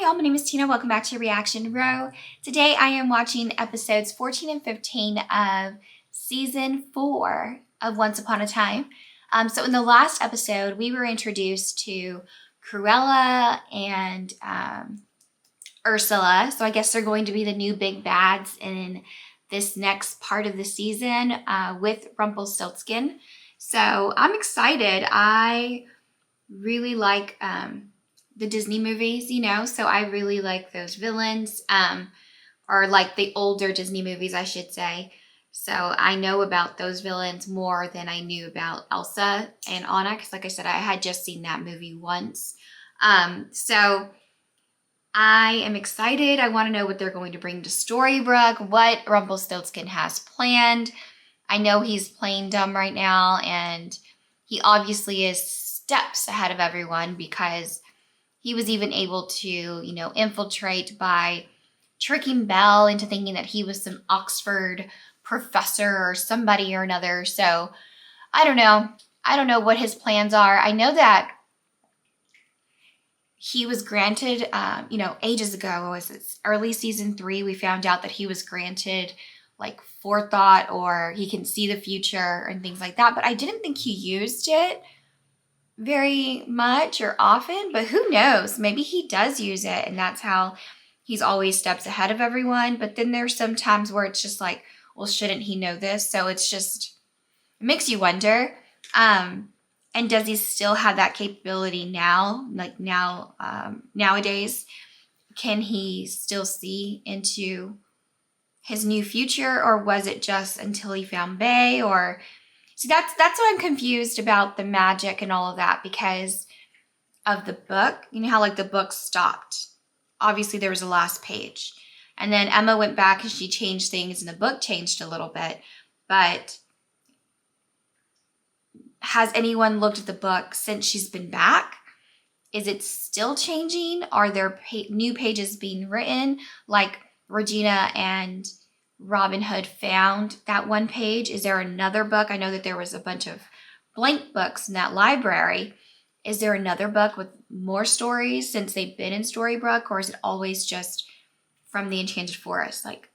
y'all, my name is Tina. Welcome back to Reaction Row. Today I am watching episodes 14 and 15 of season 4 of Once Upon a Time. So in the last episode, we were introduced to Cruella and Ursula. So I guess they're going to be the new big bads in this next part of the season with Rumpelstiltskin. So I'm excited. I really like the Disney movies, you know, so I really like those villains, or like the older Disney movies, I should say. So I know about those villains more than I knew about Elsa and Anna, because like I said, I had just seen that movie once. So I am excited. I want to know what they're going to bring to Storybrooke, what Rumpelstiltskin has planned. I know he's playing dumb right now, and he obviously is steps ahead of everyone because he was even able to, you know, infiltrate by tricking Belle into thinking that he was some Oxford professor or somebody or another. So I don't know. I don't know what his plans are. I know that he was granted, you know, ages ago, was it early season 3, we found out that he was granted like forethought, or he can see the future and things like that. But I didn't think he used it very much or often, but who knows? Maybe he does use it, and that's how he's always steps ahead of everyone. But then there's some times where it's just like, well, shouldn't he know this? So it's just, it makes you wonder. And does he still have that capability now? Like now, nowadays, can he still see into his new future, or was it just until he found Bae? Or see, that's why I'm confused about the magic and all of that, because of the book. You know how like the book stopped. Obviously there was a last page, and then Emma went back and she changed things, and the book changed a little bit. But has anyone looked at the book since she's been back? Is it still changing? Are there new pages being written? Like Regina and Robin Hood found that one page. Is there another book? I know that there was a bunch of blank books in that library. Is there another book with more stories since they've been in Storybrooke, or is it always just from the Enchanted Forest? Like,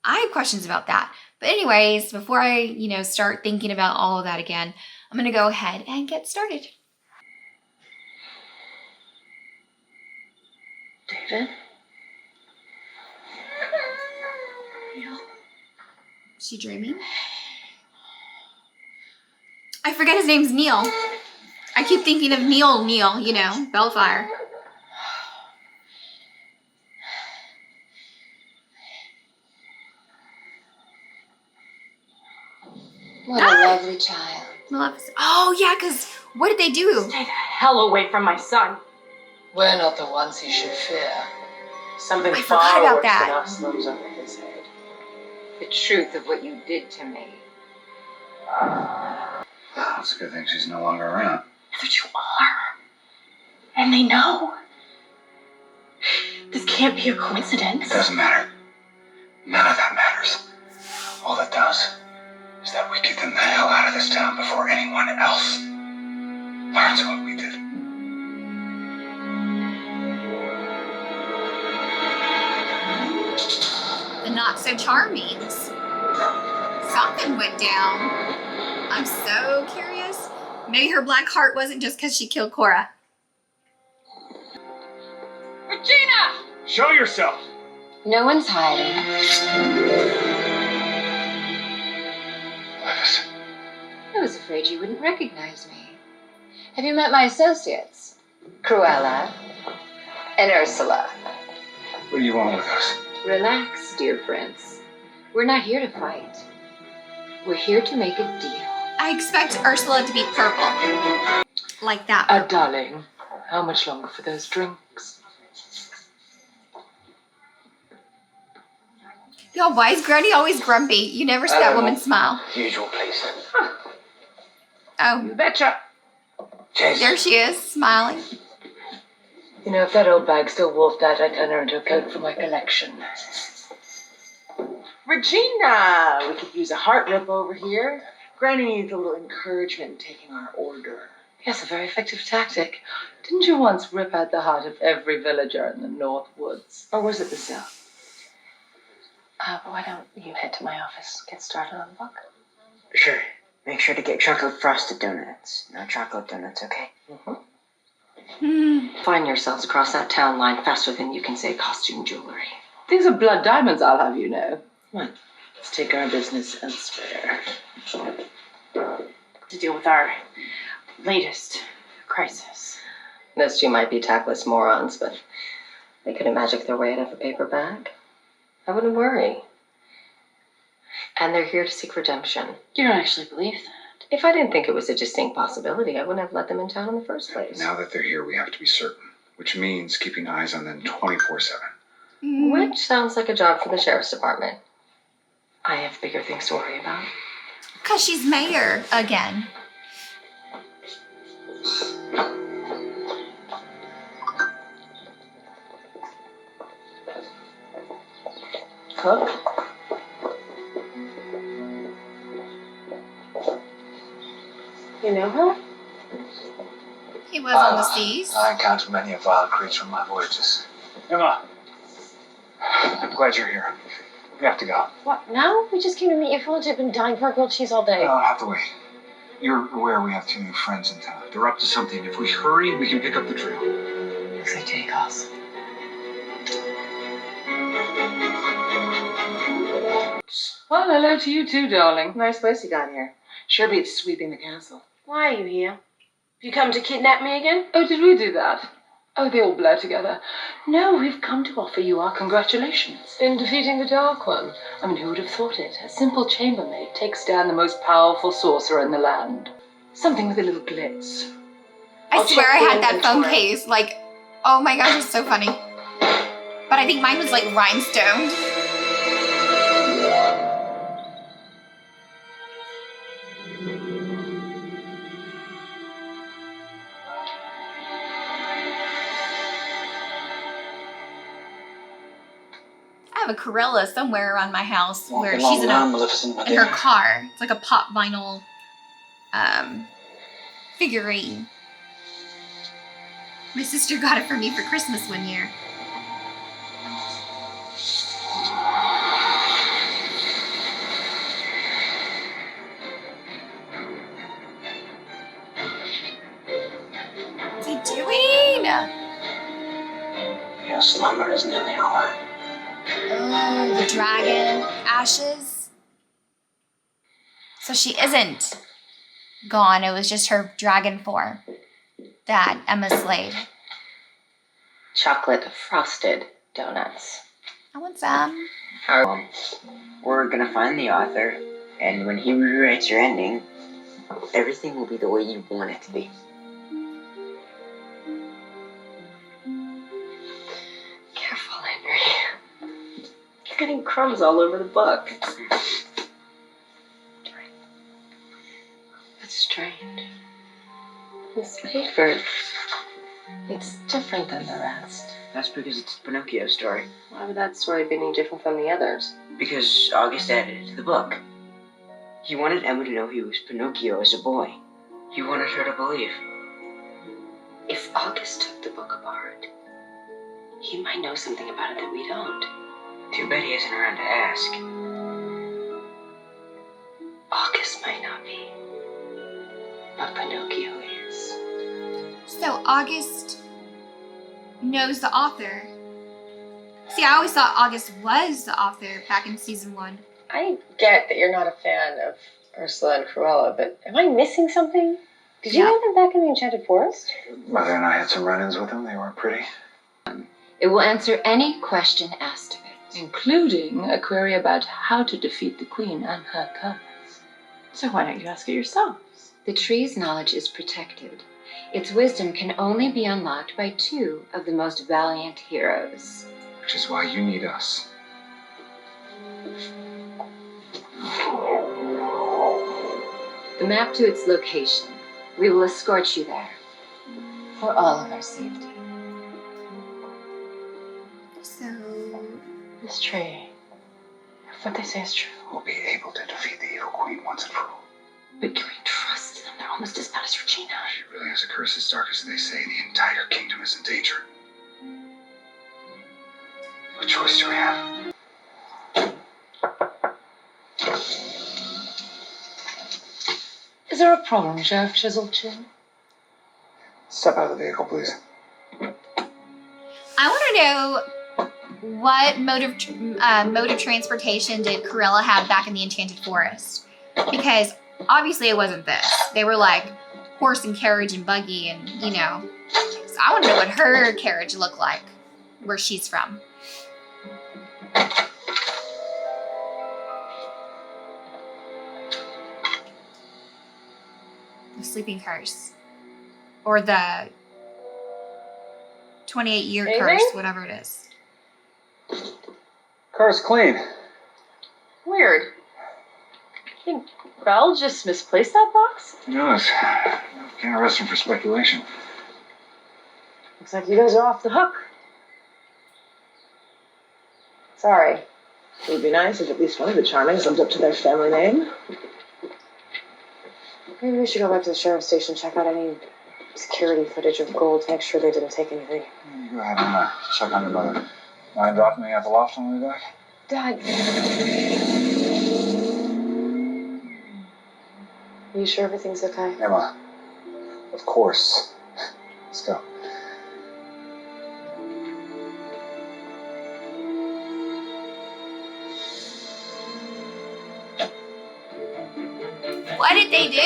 I have questions about that. But anyways, before I, you know, start thinking about all of that again, I'm going to go ahead and get started. David? Is she dreaming? I forget his name's Neil. I keep thinking of Neil, you know, Bellfire. What a lovely child. Oh, yeah, because what did they do? Stay the hell away from my son. We're not the ones he should fear. Something I forgot far about worse that. than us looms over his head. The truth of what you did to me. It's a good thing she's no longer around. But you are. And they know. This can't be a coincidence. It doesn't matter. None of that matters. All that does is that we get them the hell out of this town before anyone else learns what we did. The not-so-charmings. Something went down. I'm so curious. Maybe her black heart wasn't just because she killed Cora. Regina! Show yourself! No one's hiding. Levis. I was afraid you wouldn't recognize me. Have you met my associates? Cruella and Ursula. What do you want with us? Relax, dear prince. We're not here to fight. We're here to make a deal. I expect Ursula to be purple. Like that. Darling, how much longer for those drinks? Yo, why is Granny always grumpy? You never see that woman smile. Usual place. Oh, You betcha. Jason. there she is, smiling. You know, if that old bag still wolfed out, I'd turn her into a coat for my collection. Regina! We could use a heart rip over here. Granny needs a little encouragement taking our order. Yes, a very effective tactic. Didn't you once rip out the heart of every villager in the North Woods? Or was it the South? Why don't you head to my office, get started on the book? Sure. Make sure to get chocolate frosted donuts. No chocolate donuts, okay? Find yourselves across that town line faster than you can say costume jewelry. These are blood diamonds, I'll have you know. Come on, let's take our business elsewhere. To deal with our latest crisis. Those two might be tactless morons, but they couldn't magic their way out of a paper bag. I wouldn't worry. And they're here to seek redemption. You don't actually believe that. If I didn't think it was a distinct possibility, I wouldn't have let them in town in the first place. Now that they're here, we have to be certain, which means keeping eyes on them 24/7. Which sounds like a job for the sheriff's department. I have bigger things to worry about. Because she's mayor again. Cook? You know her? He was on the seas. I encountered many a vile creature on my voyages. Emma, I'm glad you're here. We have to go. What, now? We just came to meet your friends. I've been dying for a grilled cheese all day. No, I have to wait. You're aware we have two new friends in town. They're up to something. If we hurry, we can pick up the trail. Looks like Jake calls. Well, hello to you too, darling. Nice place you got here. Sure beats sweeping the castle. Why are you here? You come to kidnap me again? Oh, did we do that? Oh, they all blur together. No, we've come to offer you our congratulations in defeating the Dark One. I mean, who would have thought it? A simple chambermaid takes down the most powerful sorcerer in the land. Something with a little glitz. I I'll swear check I the had that phone inventory. case. Like, oh my gosh, it's so funny. But I think mine was like rhinestoned. I have a Corella somewhere around my house where she's in her car. It's like a pop vinyl figurine. My sister got it for me for Christmas one year. What's he doing? Your slumber is nearly over. Oh, the dragon ashes. So she isn't gone. It was just her dragon form that Emma slayed. Chocolate frosted donuts. I want some. We're gonna find the author, and when he rewrites your ending, everything will be the way you want it to be. Careful, Henry. You're getting crumbs all over the book. That's strange. This paper, it's different than the rest. That's because it's a Pinocchio story. Why would that story be any different from the others? Because August added it to the book. He wanted Emma to know he was Pinocchio as a boy. He wanted her to believe. If August took the book apart, he might know something about it that we don't. Too bad he isn't around to ask. August might not be, but Pinocchio is. So August knows the author. See, I always thought August was the author back in season 1. I get that you're not a fan of Ursula and Cruella, but am I missing something? Did you Yeah. know them back in the Enchanted Forest? Mother and I had some run-ins with them. They weren't pretty. It will answer any question asked of it. Including a query about how to defeat the Queen and her cubs. So why don't you ask it yourselves? The tree's knowledge is protected. Its wisdom can only be unlocked by 2 of the most valiant heroes. Which is why you need us. The map to its location. We will escort you there. For all of our safety. So This tree. If what they say is true. We'll be able to defeat the evil queen once and for all. But can we trust them? They're almost as bad as Regina. She really has a curse as dark as they say. The entire kingdom is in danger. What choice do we have? Is there a problem, Sheriff Chiselchin? Step out of the vehicle, please. I want to know what mode of transportation did Corella have back in the Enchanted Forest? Because obviously it wasn't this. They were like horse and carriage and buggy and, you know. So I want to know what her carriage looked like, where she's from. The sleeping curse. Or the 28-year Anything? curse, whatever it is. Car's clean. Weird. I think Val just misplaced that box? Who knows? Can't arrest him for speculation. Looks like you guys are off the hook. Sorry. It would be nice if at least one of the Charmings lived up to their family name. Maybe we should go back to the sheriff's station, check out any security footage of Gold, make sure they didn't take anything. You go ahead and check on your mother. Mind dropping me at the loft on the way back? Dad. Are you sure everything's okay? Emma, of course. Let's go. What did they do?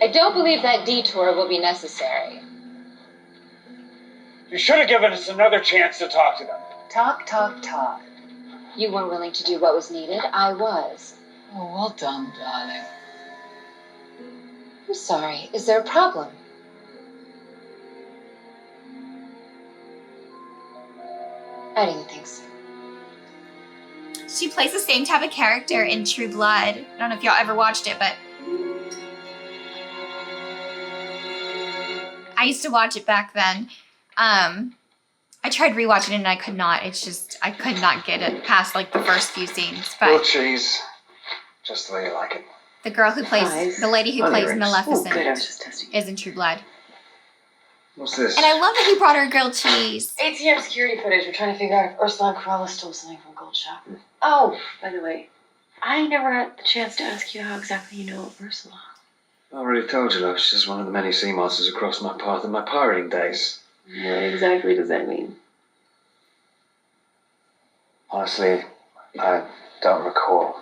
I don't believe that detour will be necessary. You should have given us another chance to talk to them. Talk, talk, talk. You weren't willing to do what was needed. I was. Oh, well done, darling. I'm sorry. Is there a problem? I didn't think so. She plays the same type of character in True Blood. I don't know if y'all ever watched it, but I used to watch it back then. I tried rewatching it and I could not. It's just, I could not get it past like the first few scenes. Grilled But cheese, just the way you like it. the girl who plays, the lady who plays Maleficent Good, I was just testing. is in True Blood. What's this? And I love that he brought her grilled cheese. ATM security footage. We're trying to figure out if Ursula and Corella stole something from Gold Shop. Oh, by the way, I never had the chance to ask you how exactly you know of Ursula. I already told you, love. She's just one of the many sea monsters who crossed my path in my pirating days. What exactly does that mean? Honestly, I don't recall.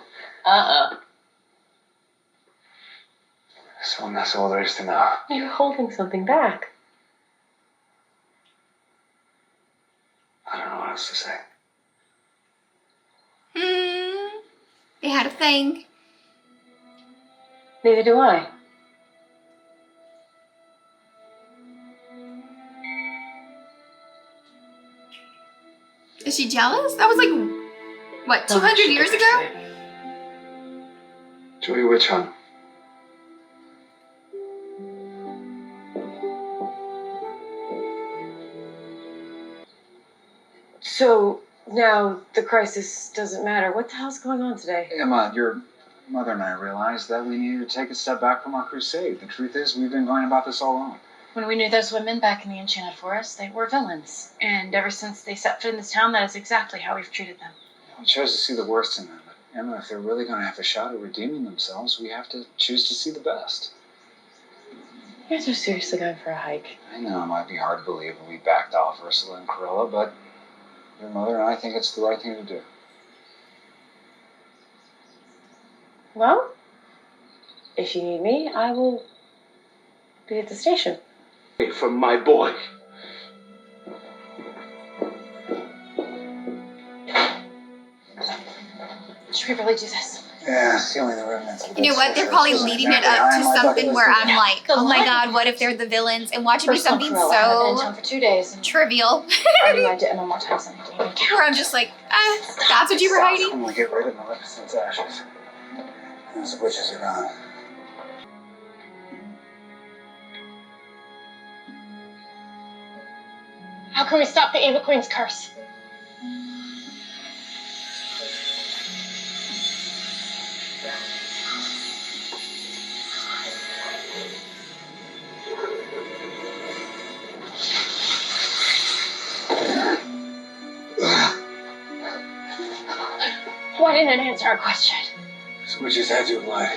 So that's all there is to know. You're holding something back. I don't know what else to say. They had a thing. Neither do I. Is she jealous? That was like, what, 200 years ago? Joey, which one? So now the crisis doesn't matter. What the hell's going on today? Emma, your mother and I realized that we needed to take a step back from our crusade. The truth is, we've been going about this all along. When we knew those women back in the Enchanted Forest, they were villains. And ever since they set foot in this town, that is exactly how we've treated them. We chose to see the worst in them. But Emma, if they're really going to have a shot at redeeming themselves, we have to choose to see the best. You guys are seriously going for a hike. I know it might be hard to believe when we backed off Ursula and Corella, but your mother and I think it's the right thing to do. Well, if you need me, I will be at the station. From my boy. Should we really do this? Yeah, sealing the remnants. You know what? They're probably leading it up to something where I'm like, oh my god, what if they're the villains? And watch it be something I haven't been in so town for 2 days. And trivial. already liked it more times than I can even count. Where I'm just like, that's what you were hiding? When we get rid of Maleficent's ashes, those witches are gone. How can we stop the Evil Queen's curse? Why didn't it answer our question? Those witches had you alive.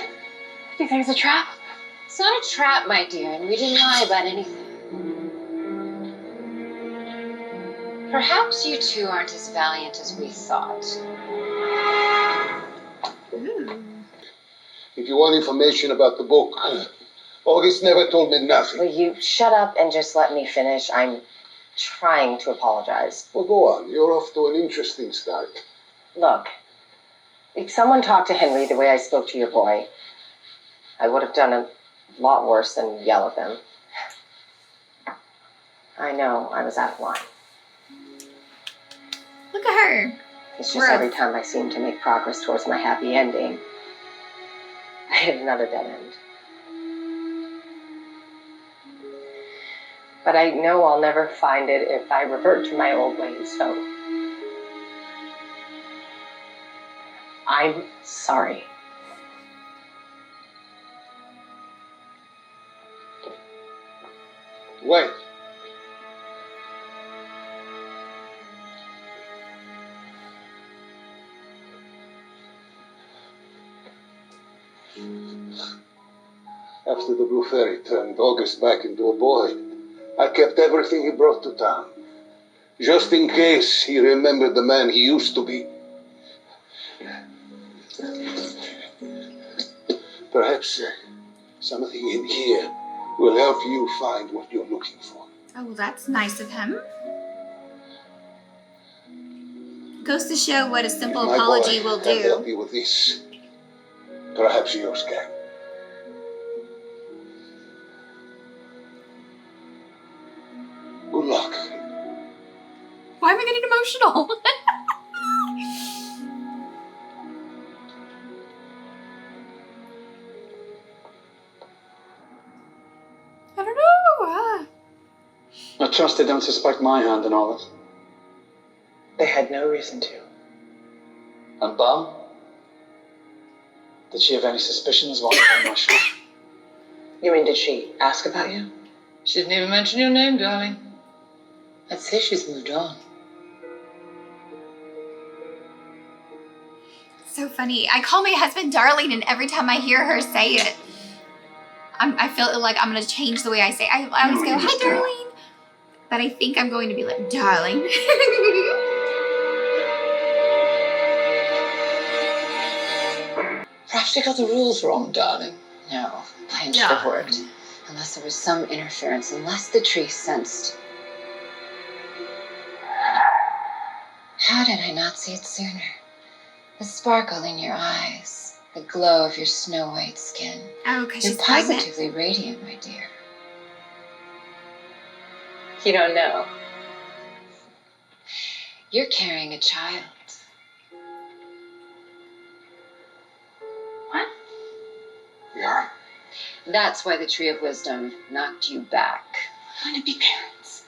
Do you think it's a trap? It's not a trap, my dear, and we didn't lie about anything. Perhaps you two aren't as valiant as we thought. If you want information about the book, August never told me nothing. Will you shut up and just let me finish? I'm trying to apologize. Well, go on. You're off to an interesting start. Look, if someone talked to Henry the way I spoke to your boy, I would have done a lot worse than yell at them. I know I was out of line. Look at her. It's just every time I seem to make progress towards my happy ending, I hit another dead end. But I know I'll never find it if I revert to my old ways, so I'm sorry. Wait. After the Blue Fairy turned August back into a boy, I kept everything he brought to town, just in case he remembered the man he used to be. Perhaps something in here will help you find what you're looking for. Oh, well, that's nice of him. Goes to show what a simple My apology boy will can't help do. you with this. Perhaps yours can. Good luck. Why am I getting emotional? I don't know. I trust they don't suspect my hand in all this. They had no reason to. And Belle? Did she have any suspicions while you were on my show? You mean, did she ask about you? She didn't even mention your name, darling. I'd say she's moved on. So funny. I call my husband darling, and every time I hear her say it, I feel like I'm going to change the way I say it. I always go, hi, darling. But I think I'm going to be like, darling. Perhaps we got the rules wrong, darling. No, plan should have worked. Unless there was some interference, unless the tree sensed. How did I not see it sooner? The sparkle in your eyes, the glow of your snow white skin. Oh, because You're she's pregnant. positively radiant, my dear. You don't know. You're carrying a child. What? We are? That's why the Tree of Wisdom knocked you back. I want to be parents.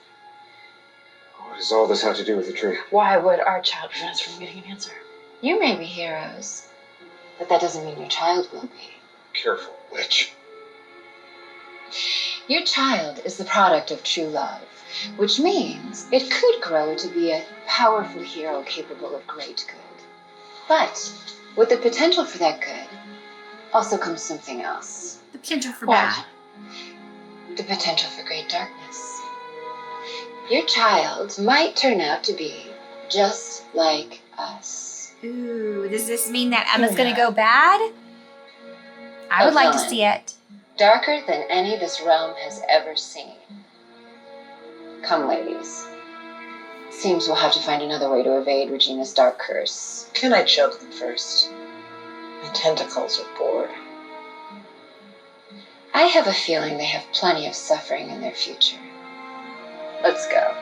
What does all this have to do with the tree? Why would our child prevent us from getting an answer? You may be heroes, but that doesn't mean your child will be. Careful, witch. Your child is the product of true love, which means it could grow to be a powerful hero capable of great good. But with the potential for that good also comes something else. The potential for What? bad. The potential for great darkness. Your child might turn out to be just like us. Ooh, does this mean that Emma's going to go bad? I would like to see it. Darker than any this realm has ever seen. Come, ladies. Seems we'll have to find another way to evade Regina's dark curse. Can I choke them first? The tentacles are bored. I have a feeling they have plenty of suffering in their future. Let's go.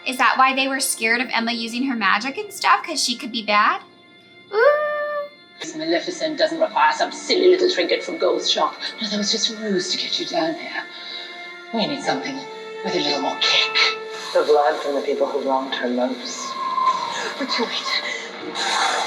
Is that why they were scared of Emma using her magic and stuff? Because she could be bad? Ooh. This Maleficent doesn't require some silly little trinket from Gold's shop. No, that was just a ruse to get you down here. We need something with a little more kick. The blood from the people who wronged her most. But you wait.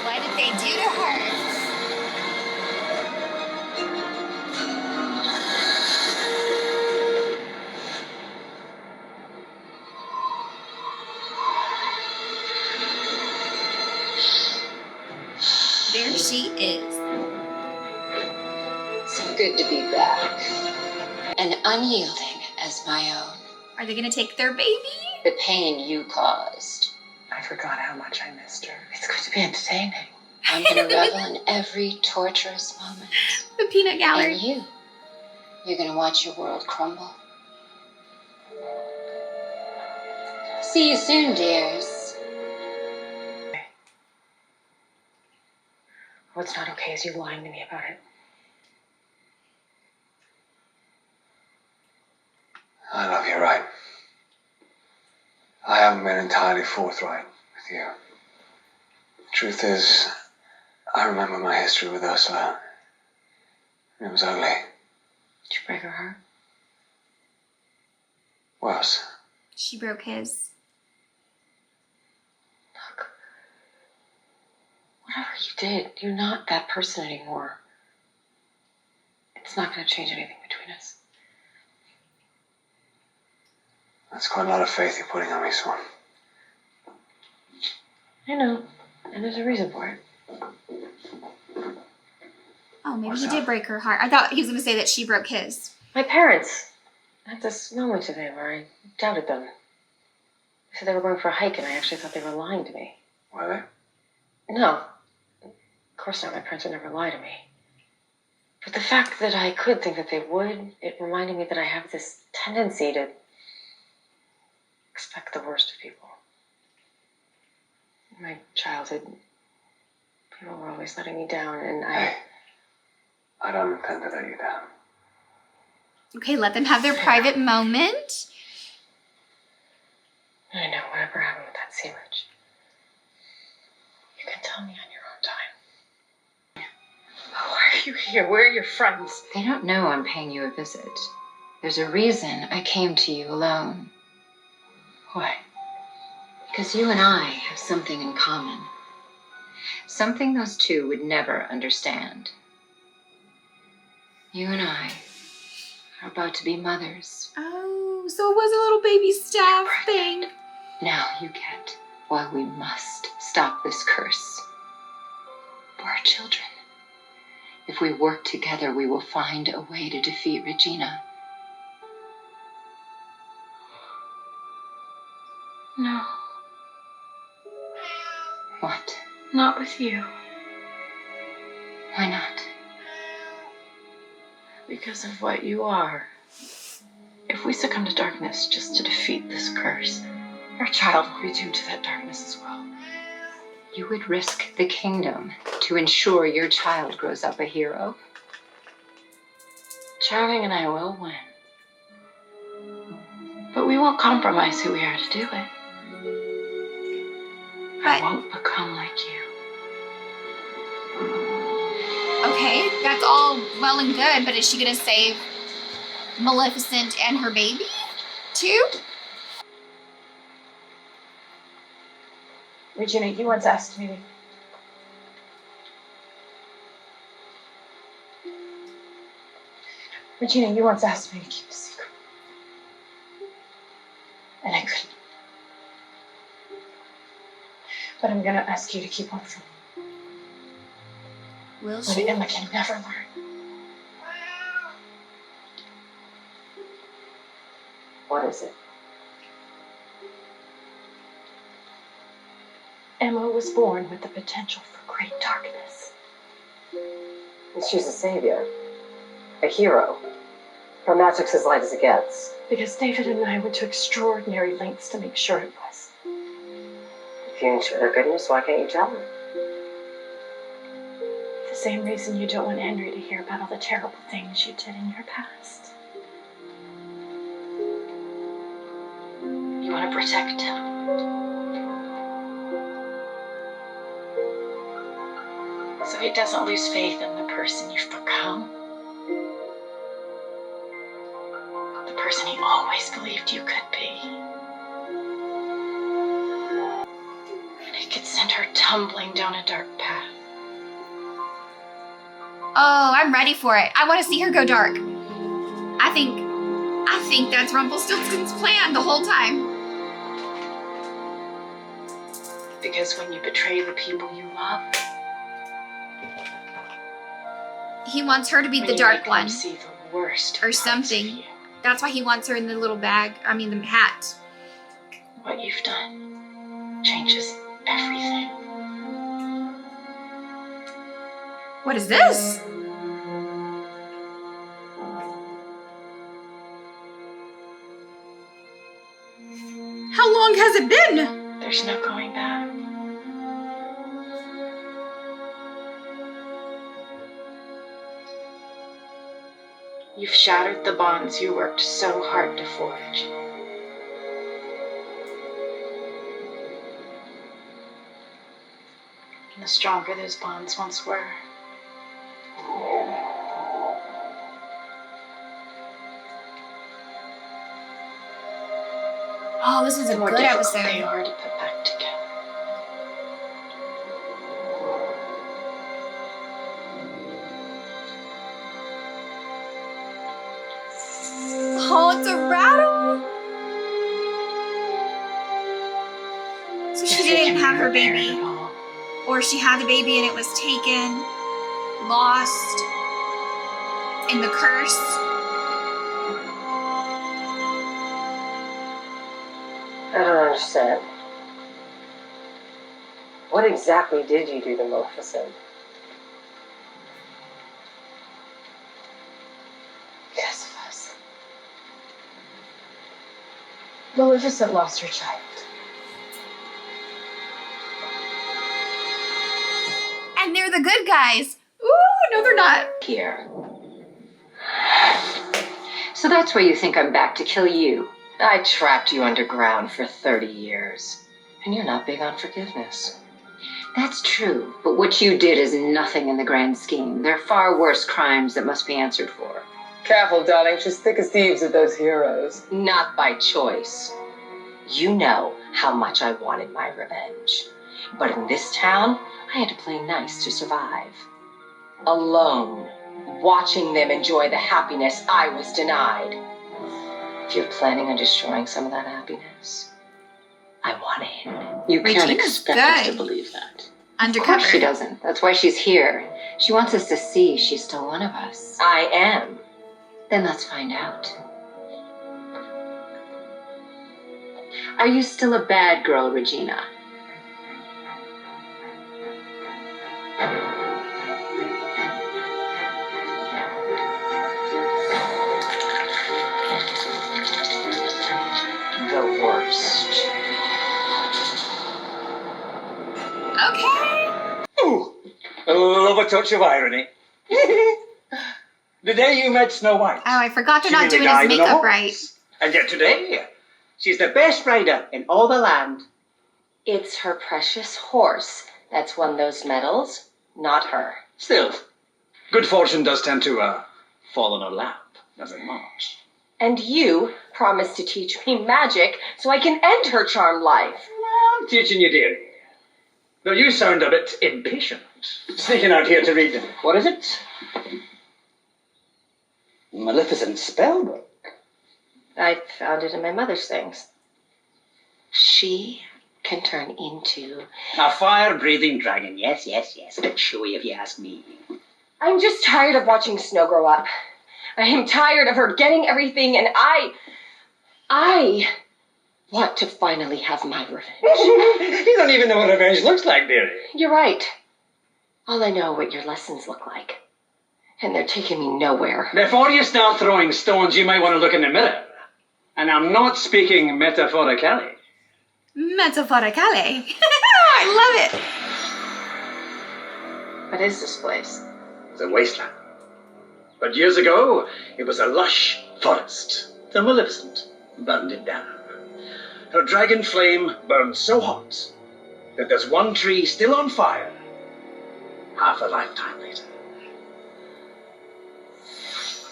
What did they do to her? There she is. So good to be back. And unyielding as my own. Are they gonna take their baby? The pain you caused. I forgot how much I missed her. It's going to be entertaining. I'm gonna revel in every torturous moment. The peanut gallery. And you're gonna watch your world crumble. See you soon, dears. What's not okay is you lying to me about it. I love you, right? I haven't been entirely forthright with you. The truth is, I remember my history with Ursula. It was ugly. Did you break her heart? Worse. She broke his. Look. Whatever you did, you're not that person anymore. It's not going to change anything between us. That's quite a lot of faith you're putting on me, Swan. I know. And there's a reason for it. Oh, maybe What's he that? did break her heart. I thought he was gonna say that she broke his. My parents had this moment today where I doubted them. They said they were going for a hike, and I actually thought they were lying to me. Were they? No. Of course not. My parents would never lie to me. But the fact that I could think that they would, it reminded me that I have this tendency to expect the worst of people. In my childhood, people were always letting me down, and Hey, I don't intend to let you down. Okay, let them have their private moment. I know, whatever happened with that sandwich. You can tell me on your own time. Why are you here? Where are your friends? They don't know I'm paying you a visit. There's a reason I came to you alone. Why? Because you and I have something in common. Something those two would never understand. You and I are about to be mothers. Oh, so it was a little baby staff thing. Now you get why we must stop this curse. For our children. If we work together, we will find a way to defeat Regina. No, What? not with you. Why not? Because of what you are. If we succumb to darkness just to defeat this curse, our child will be doomed to that darkness as well. You would risk the kingdom to ensure your child grows up a hero? Charming and I will win. But we won't compromise who we are to do it. I But won't become like you. okay, that's all well and good, but is she gonna save Maleficent and her baby too? Regina, you once asked me to... Regina, you once asked me to keep a secret. And I couldn't. But I'm gonna ask you to keep one from me. Will But she? Emma can never learn. What is it? Emma was born with the potential for great darkness. And she's a savior. A hero. Her magic's as light as it gets. Because David and I went to extraordinary lengths to make sure it was. If you ensure their goodness, why can't you tell them? The same reason you don't want Henry to hear about all the terrible things you did in your past. You want to protect him. So he doesn't lose faith in the person you've become. The person he always believed you could be. And it could send her tumbling down a dark path. Oh, I'm ready for it. I want to see her go dark. I think that's Rumpelstiltskin's plan the whole time. Because when you betray the people you love, He wants her to be when the you dark make them one see the worst or parts of something. you, That's why he wants her in the little bag. I mean, the hat. what you've done changes everything. What is this? How long has it been? There's no going back. You've shattered the bonds you worked so hard to forge. And the stronger those bonds once were, Oh, this is a the more good difficult they episode. are to put back together. Oh, it's a rattle. So she didn't have her baby, or she had the baby and it was taken, lost, in the curse. I don't understand. What exactly did you do to Maleficent? Because of us. Maleficent lost her child. And they're the good guys. Ooh, no, they're not. Here. So that's why you think I'm back to kill you. I trapped you underground for 30 years. And you're not big on forgiveness. That's true, but what you did is nothing in the grand scheme. There are far worse crimes that must be answered for. Careful, darling. She's thick as thieves with those heroes. Not by choice. You know how much I wanted my revenge. But in this town, I had to play nice to survive. Alone, watching them enjoy the happiness I was denied. If you're planning on destroying some of that happiness, I want in. You can't Regina's expect us to good. believe that. Of course she Undercover. doesn't. That's why she's here. She wants us to see she's still one of us. I am. Then let's find out. Are you still a bad girl, Regina? The worst. Okay. Ooh, love a touch of irony. The day you met Snow White. Oh, I forgot they're she not nearly doing his died in a makeup horse. right. And yet today, she's the best rider in all the land. It's her precious horse that's won those medals, not her. Still, good fortune does tend to fall on her lap, doesn't it? And you promised to teach me magic so I can end her charmed life. I'm teaching you, dearie. Though you sound a bit impatient. Sneaking out here to read, what is it? Maleficent Spellbook. I found it in my mother's things. She can turn into... A fire-breathing dragon, yes. A bit showy if you ask me. I'm just tired of watching Snow grow up. I am tired of her getting everything, and I want to finally have my revenge. You don't even know what revenge looks like, dearie. You're right. All I know are what your lessons look like. And they're taking me nowhere. Before you start throwing stones, you might want to look in the mirror. And I'm not speaking metaphorically. Metaphorically. I love it. What is this place? It's a wasteland. But years ago, it was a lush forest. The Maleficent burned it down. Her dragon flame burned so hot that there's one tree still on fire half a lifetime later.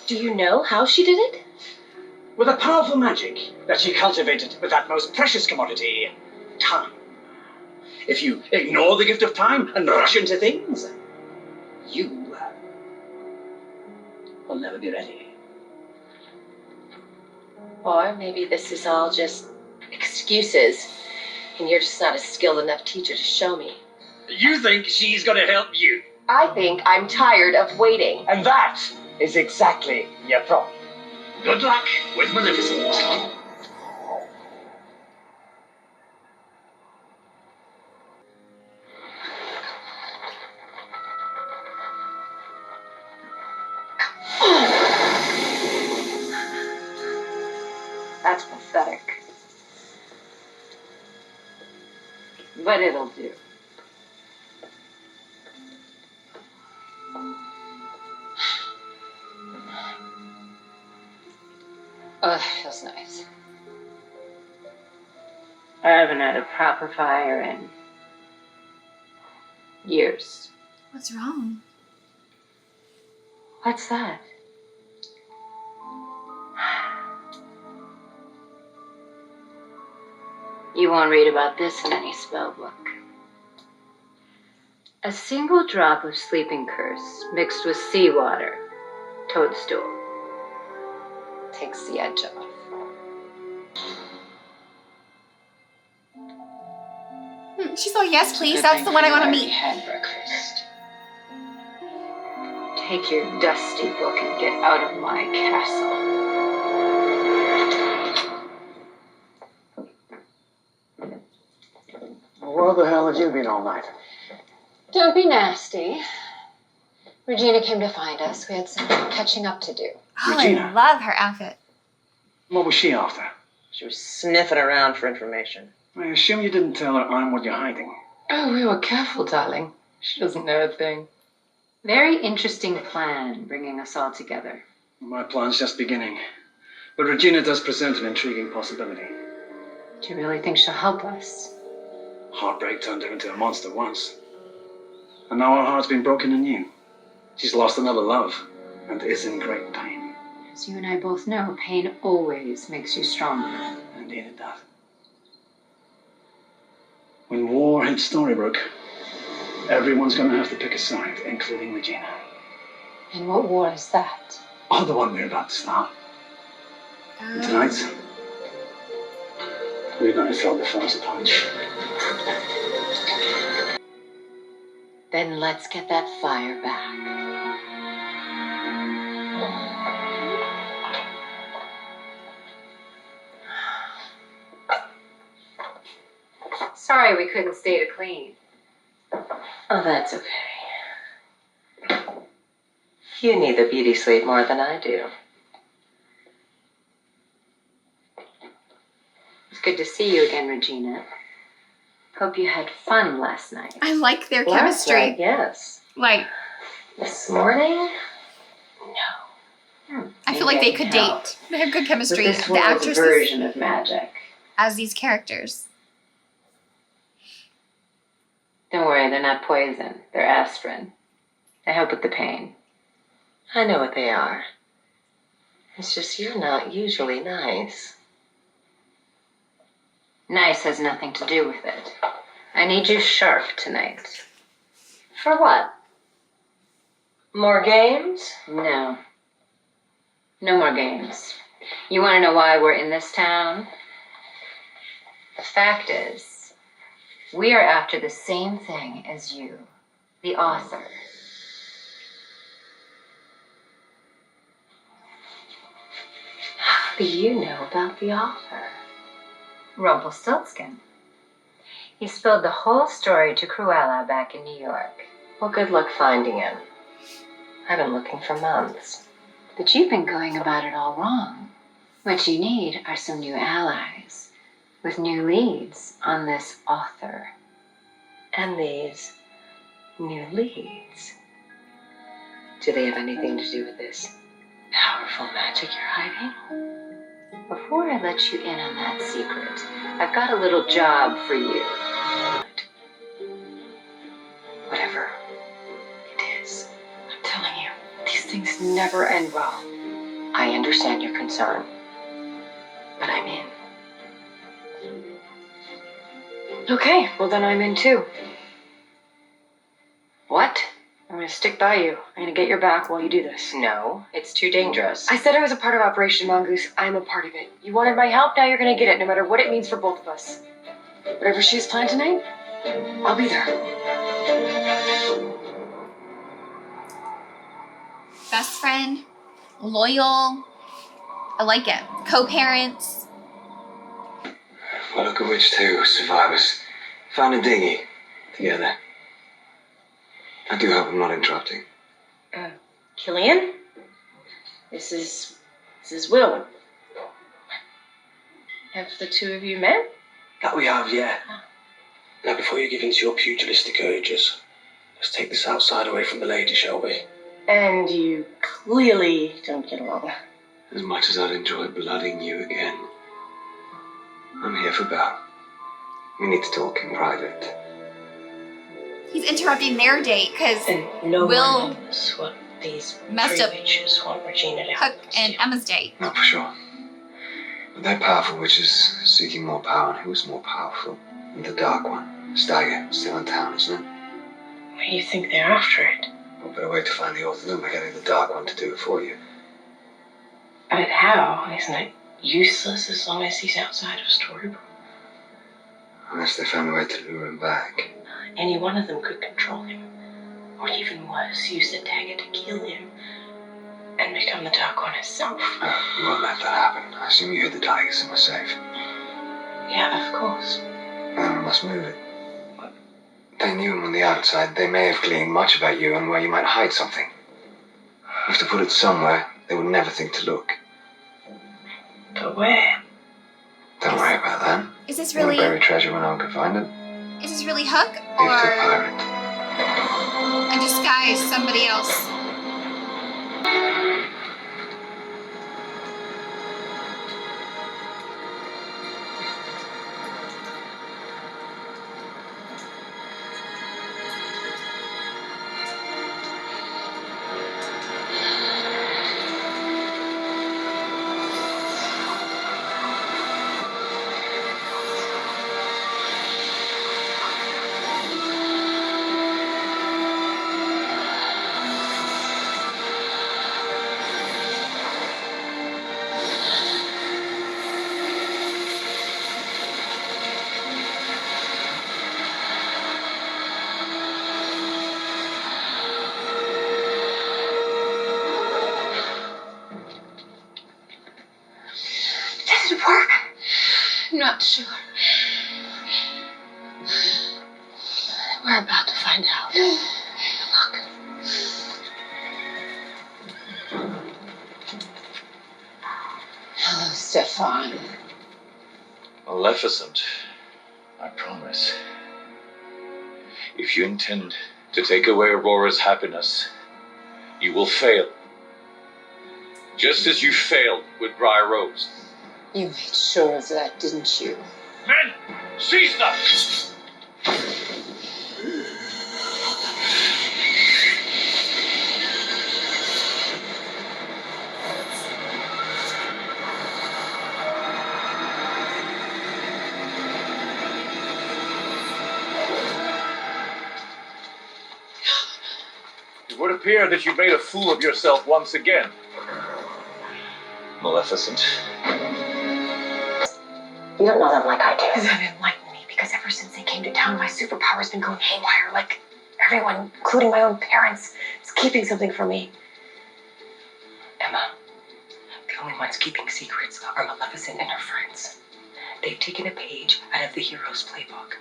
Do you know how she did it? With a powerful magic that she cultivated with that most precious commodity, time. If you ignore the gift of time and rush into things, you will never be ready. Or maybe this is all just excuses, and you're just not a skilled enough teacher to show me. You think she's going to help you. I think I'm tired of waiting. And that is exactly your problem. Good luck with Maleficent. That's pathetic. But it'll do. Oh, that feels nice. I haven't had a proper fire in years. What's wrong? What's that? You won't read about this in any spell book. A single drop of sleeping curse mixed with seawater, toadstool, Takes the edge off. She's all, yes, please. That's the one I want to meet. Had breakfast. take your dusty book and get out of my castle. Where the hell have you been all night? Don't be nasty. Regina came to find us. We had some catching up to do. Oh, Regina. I love her outfit. What was she after? She was sniffing around for information. I assume you didn't tell her I'm what you're hiding. Oh, we were careful, darling. She doesn't know a thing. Very interesting plan, bringing us all together. My plan's just beginning. But Regina does present an intriguing possibility. Do you really think she'll help us? Heartbreak turned her into a monster once. And now her heart's been broken anew. She's lost another love and is in great pain. As you and I both know, pain always makes you stronger. Indeed it does. When war hits Storybrooke, everyone's going to have to pick a side, including Regina. And what war is that? Oh, the one we're about to start. And tonight, we're going to throw the first punch. Then let's get that fire back. Sorry we couldn't stay to clean. Oh, that's okay. You need the beauty sleep more than I do. It's good to see you again, Regina. Hope you had fun last night. I like their Last chemistry. night, yes. Like, This morning? No. I feel like they could date. They have good But chemistry. this The world's actresses version of magic. as these characters. Don't worry, they're not poison. They're aspirin. They help with the pain. I know what they are. It's just you're not usually nice. Nice has nothing to do with it. I need you sharp tonight. For what? More games? No. No more games. You want to know why we're in this town? The fact is, we are after the same thing as you, the author. How do you know about the author? Rumpelstiltskin. He spilled the whole story to Cruella back in New York. Well, good luck finding him. I've been looking for months. But you've been going about it all wrong. What you need are some new allies with new leads on this author. And these new leads. Do they have anything to do with this powerful magic you're hiding? Before I let you in on that secret, I've got a little job for you. Whatever it is, I'm telling you, these things never end well. I understand your concern, but I'm in. Okay, well then I'm in too. What? I'm gonna stick by you. I'm gonna get your back while you do this. No, it's too dangerous. I said I was a part of Operation Mongoose. I'm a part of it. You wanted my help, now you're gonna get it, no matter what it means for both of us. Whatever she's planned tonight, I'll be there. Best friend, loyal. I like it. Co-parents. Well, look at which two survivors found a dinghy together. I do hope I'm not interrupting. Killian? This is Will. Have the two of you met? That we have, yeah. Now, before you give in to your pugilistic urges, let's take this outside away from the lady, shall we? And you clearly don't get along. As much as I'd enjoy blooding you again, I'm here for Belle. We need to talk in private. He's interrupting their date because And no Will one knows what these messed up witches want Regina to Hook help us and do. Emma's date. Not for sure. But they're powerful witches seeking more power, and who's more powerful? The Dark One. Stagger, still in town, isn't it? What do you think they're after it? What better way to find the author than by getting the Dark One to do it for you? But how? Isn't it useless as long as he's outside of Storybrooke? Unless they found a way to lure him back. Any one of them could control him. Or even worse, use the dagger to kill him. And become the Dark One herself. We won't let that happen. I assume you hid the daggers in my safe. Yeah, of course. Then we must move it. They knew him on the outside. They may have gleaned much about you and where you might hide something. We have to put it somewhere they would never think to look. But where? Don't worry about that. Is this We'll really? bury treasure when no one can find it. Is this really Hook Leave it to a or pirate. a disguise somebody else? Does it work? I'm not sure. We're about to find out. Look. Hello, Stefan. Maleficent, I promise. If you intend to take away Aurora's happiness, you will fail. Just as you failed with Briar Rose. You made sure of that, didn't you? Men, seize them! It would appear that you made a fool of yourself once again, Maleficent. You don't know them like I do. Enlighten me, because ever since they came to town, my superpower's been going haywire. Like everyone, including my own parents, is keeping something from me. Emma, the only ones keeping secrets are Maleficent and her friends. They've taken a page out of the hero's playbook.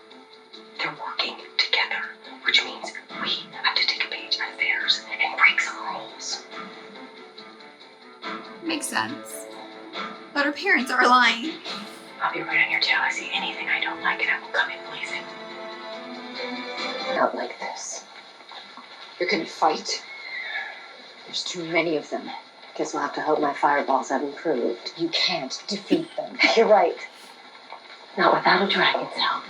They're working together, which means we have to take a page out of theirs and break some rules. Makes sense. But her parents are lying. I'll be right on your tail. I see anything I don't like and I will come in blazing. Not like this. You're gonna fight? There's too many of them. Guess we'll have to hope my fireballs have improved. You can't defeat them. You're right. Not without a dragon's help.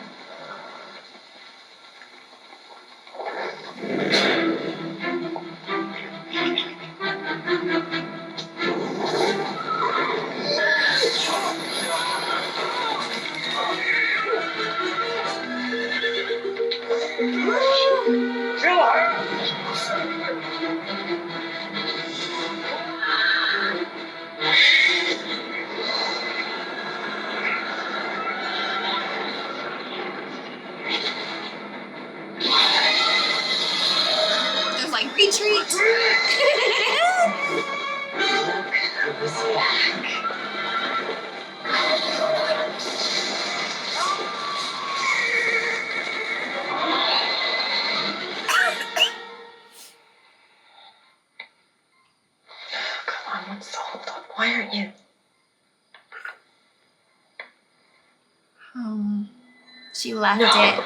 Just like retreat. Look who's back. Come on, what's the hold up? Why aren't you? She left No. it.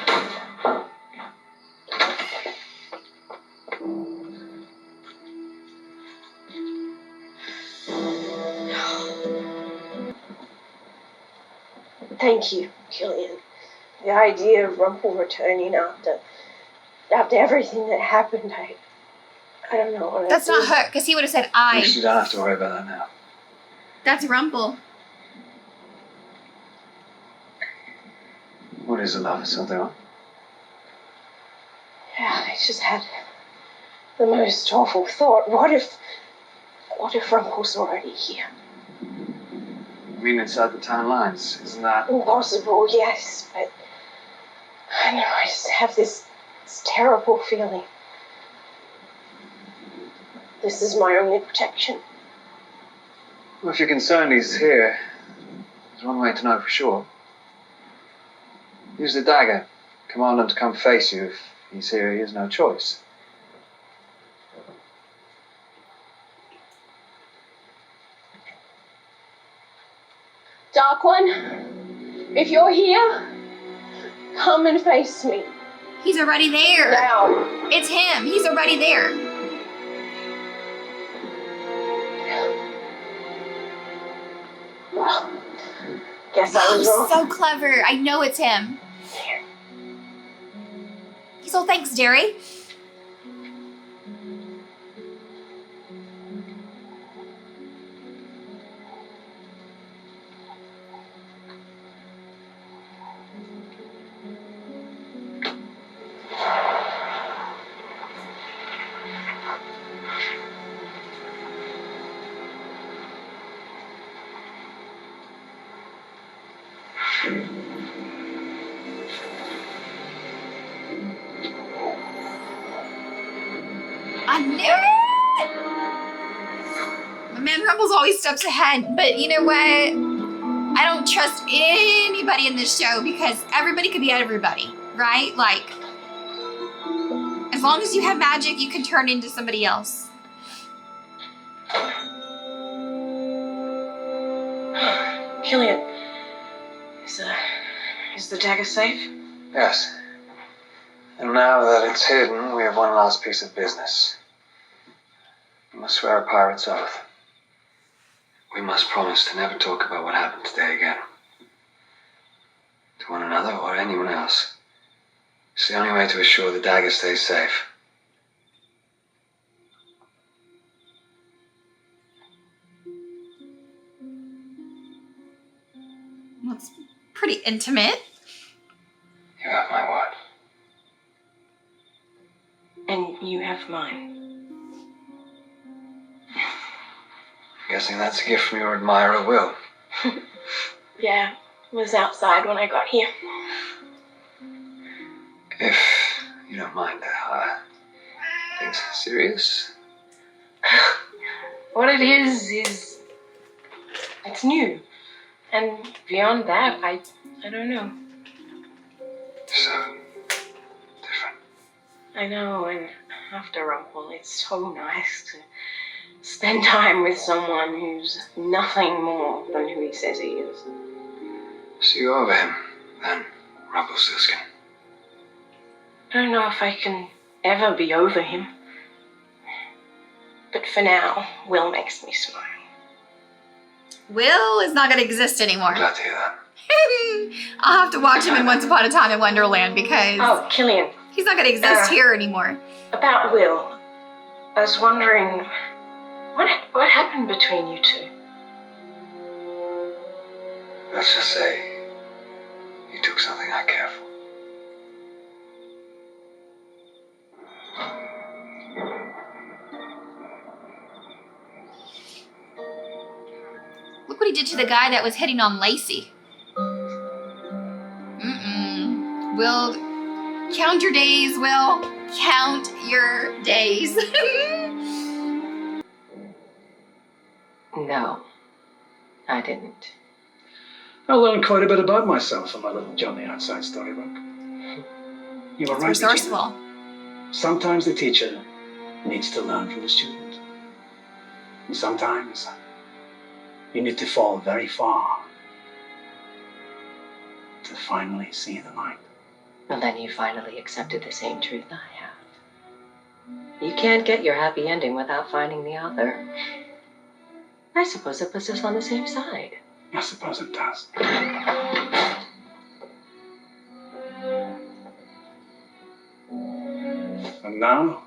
Thank you, Killian. The idea of Rumple returning after everything that happened, I don't know what That's I not her, because he would have said I. You don't have to worry about that now. That's Rumple. What is it, love? Is something wrong? Yeah, I just had the most awful thought. What if Rumple's already here? You mean inside the town lines? Isn't that... Impossible, yes, but I don't know, I just have this terrible feeling. This is my only protection. Well, if you're concerned he's here, there's one way to know for sure. Use the dagger. Command him to come face you. If he's here, he has no choice. Dark One, if you're here, come and face me. He's already there. Now. It's him. He's already there. Well, guess I was wrong. So clever. I know it's him. He's all thanks, Jerry. I knew it! My man Rumple's always steps ahead, but you know what? I don't trust anybody in this show because everybody could be everybody, right? Like, as long as you have magic, you can turn into somebody else. Killian, is the dagger safe? Yes. And now that it's hidden, we have one last piece of business. We must swear a pirate's oath. We must promise to never talk about what happened today again. To one another or anyone else. It's the only way to assure the dagger stays safe. Well, it's pretty intimate. You have my word. And you have mine. Guessing that's a gift from your admirer, Will. Yeah, was outside when I got here. If you don't mind, things serious? What it is, it's new. And beyond that, I don't know. So different. I know, and after Rumple, it's so nice to spend time with someone who's nothing more than who he says he is. So you're over him, then, Rumpelstiltskin. I don't know if I can ever be over him. But for now, Will makes me smile. Will is not going to exist anymore. I'm glad to hear that. I'll have to watch him in Once Upon a Time in Wonderland because Oh, Killian. he's not going to exist here anymore. About Will, I was wondering, what happened between you two? Let's just say he took something I care for. Look what he did to the guy that was hitting on Lacey. Will, count your days, Will. Count your days. No, I didn't. I learned quite a bit about myself from my little Johnny outside storybook. You were right, resourceful. Regina. Sometimes the teacher needs to learn from the student. And sometimes you need to fall very far to finally see the light. Well, then you finally accepted the same truth I have. You can't get your happy ending without finding the author. I suppose it puts us on the same side. I suppose it does. And now,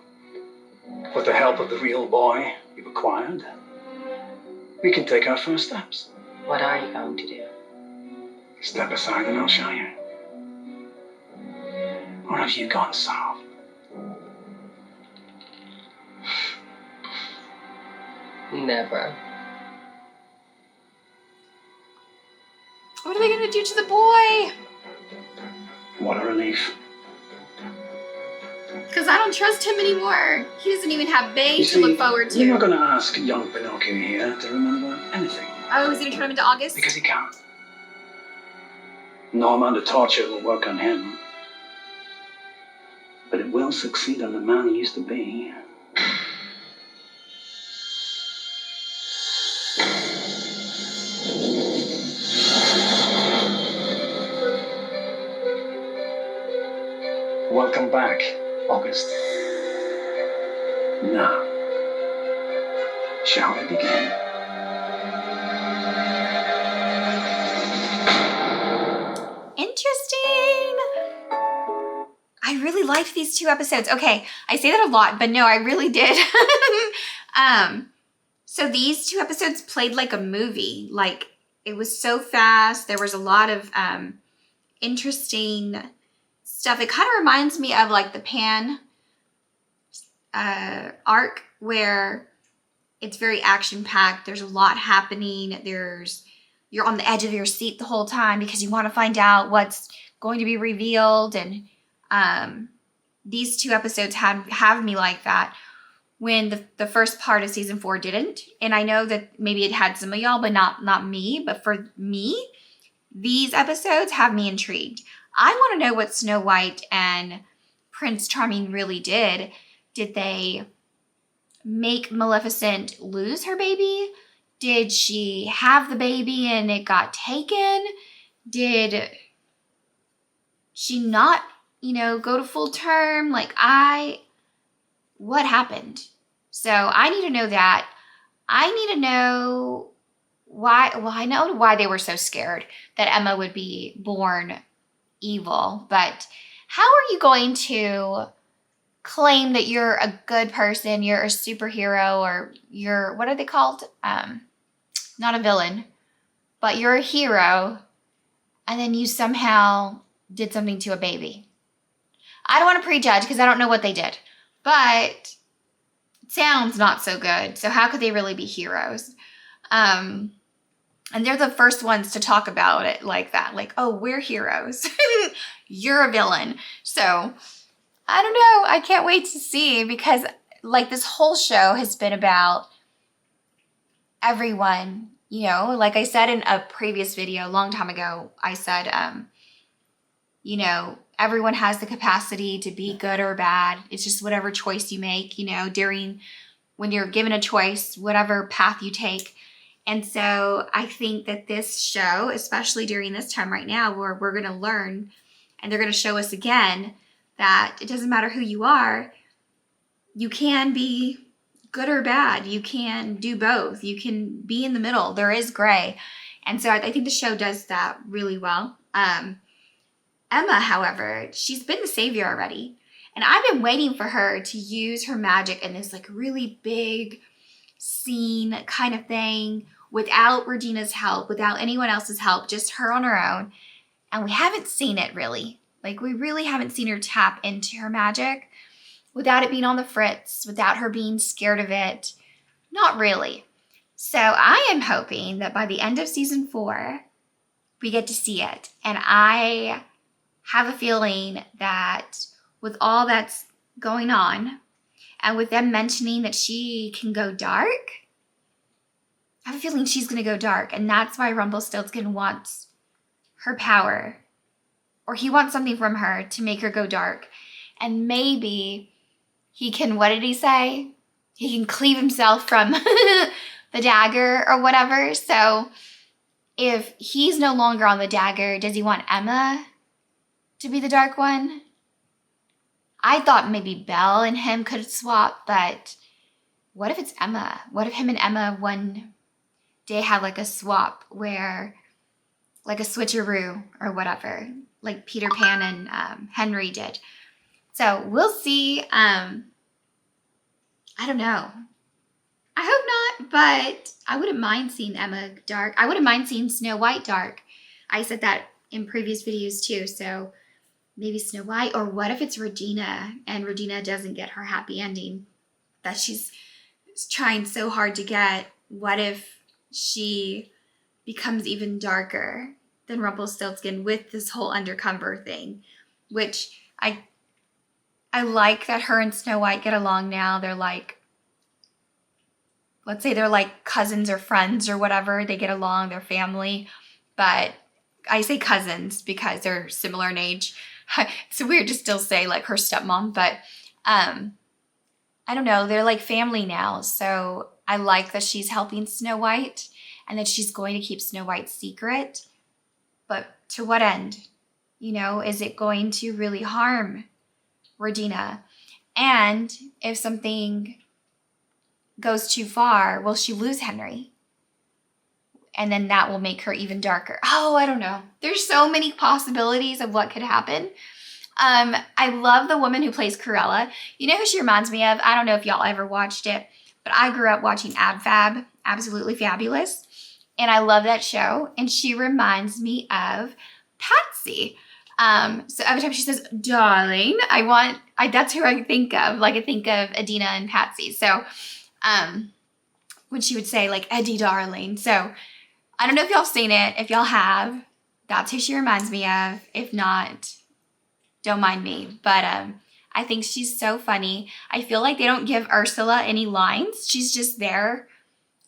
with the help of the real boy you've acquired, we can take our first steps. What are you going to do? Step aside and I'll show you. Or have you gone soft? Never. What are they going to do to the boy? What a relief. Because I don't trust him anymore. He doesn't even have Bay to look forward to. You're not going to ask young Pinocchio here to remember anything. Oh, he's going to turn him into August? Because he can't. No amount of torture will work on him. But it will succeed on the man he used to be. Welcome back, August. Now, shall we begin? Interesting. I really liked these 2 episodes. Okay, I say that a lot, but no, I really did. So these 2 episodes played like a movie. Like, it was so fast. There was a lot of interesting stuff. It kind of reminds me of like the Pan arc, where it's very action-packed. There's a lot happening. You're on the edge of your seat the whole time because you want to find out what's going to be revealed. And these 2 episodes have me like that, when the first part of season 4 didn't. And I know that maybe it had some of y'all, but not me. But for me, these episodes have me intrigued. I want to know what Snow White and Prince Charming really did. Did they make Maleficent lose her baby? Did she have the baby and it got taken? Did she not, go to full term? What happened? So I need to know that. I need to know why. Well, I know why they were so scared that Emma would be born evil, but how are you going to claim that you're a good person, you're a superhero, or you're, what are they called? Not a villain, but you're a hero, and then you somehow did something to a baby? I don't want to prejudge because I don't know what they did, but it sounds not so good. So how could they really be heroes? And they're the first ones to talk about it like that. Like, oh, we're heroes. You're a villain. So I don't know. I can't wait to see, because like this whole show has been about everyone You know, like I said in a previous video a long time ago, I said, you know, everyone has the capacity to be good or bad. It's just whatever choice you make, you know, when you're given a choice, whatever path you take. And so I think that this show, especially during this time right now, where we're going to learn and they're going to show us again that it doesn't matter who you are, you can be good or bad. You can do both. You can be in the middle. There is gray. And so I think the show does that really well. Emma, however, she's been the savior already. And I've been waiting for her to use her magic in this like really big scene kind of thing without Regina's help, without anyone else's help, just her on her own. And we haven't seen it really. Like we really haven't seen her tap into her magic without it being on the fritz, without her being scared of it. Not really. So I am hoping that by the end of season 4, we get to see it. And I have a feeling that with all that's going on, and with them mentioning that she can go dark, I have a feeling she's going to go dark. And that's why Rumpelstiltskin wants her power. Or he wants something from her to make her go dark. And maybe he can, what did he say? He can cleave himself from the dagger or whatever. So if he's no longer on the dagger, does he want Emma to be the dark one? I thought maybe Belle and him could swap, but what if it's Emma? What if him and Emma one day have like a swap where, like a switcheroo or whatever, like Peter Pan and Henry did. So we'll see. I don't know. I hope not, but I wouldn't mind seeing Emma dark. I wouldn't mind seeing Snow White dark. I said that in previous videos too, so maybe Snow White, or what if it's Regina and Regina doesn't get her happy ending that she's trying so hard to get? What if she becomes even darker than Rumpelstiltskin with this whole undercover thing? Which I like that her and Snow White get along now. They're like, let's say they're like cousins or friends or whatever. They get along, they're family. But I say cousins because they're similar in age. It's weird to still say like her stepmom, but I don't know. They're like family now. So I like that she's helping Snow White and that she's going to keep Snow White's secret. But to what end? You know, is it going to really harm Regina? And if something goes too far, will she lose Henry? And then that will make her even darker. Oh, I don't know. There's so many possibilities of what could happen. I love the woman who plays Cruella. You know who she reminds me of? I don't know if y'all ever watched it, but I grew up watching Ab Fab, Absolutely Fabulous. And I love that show. And she reminds me of Patsy. So every time she says, darling, that's who I think of. Like I think of Adina and Patsy. So when she would say like, Eddie, darling. So I don't know if y'all have seen it. If y'all have, that's who she reminds me of. If not, don't mind me. But I think she's so funny. I feel like they don't give Ursula any lines. She's just there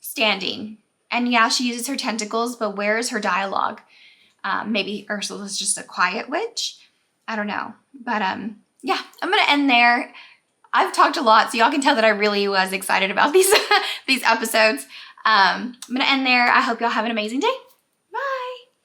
standing. And yeah, she uses her tentacles, but where is her dialogue? Maybe Ursula's just a quiet witch. I don't know. But yeah, I'm going to end there. I've talked a lot, so y'all can tell that I really was excited about these episodes. I'm going to end there. I hope y'all have an amazing day.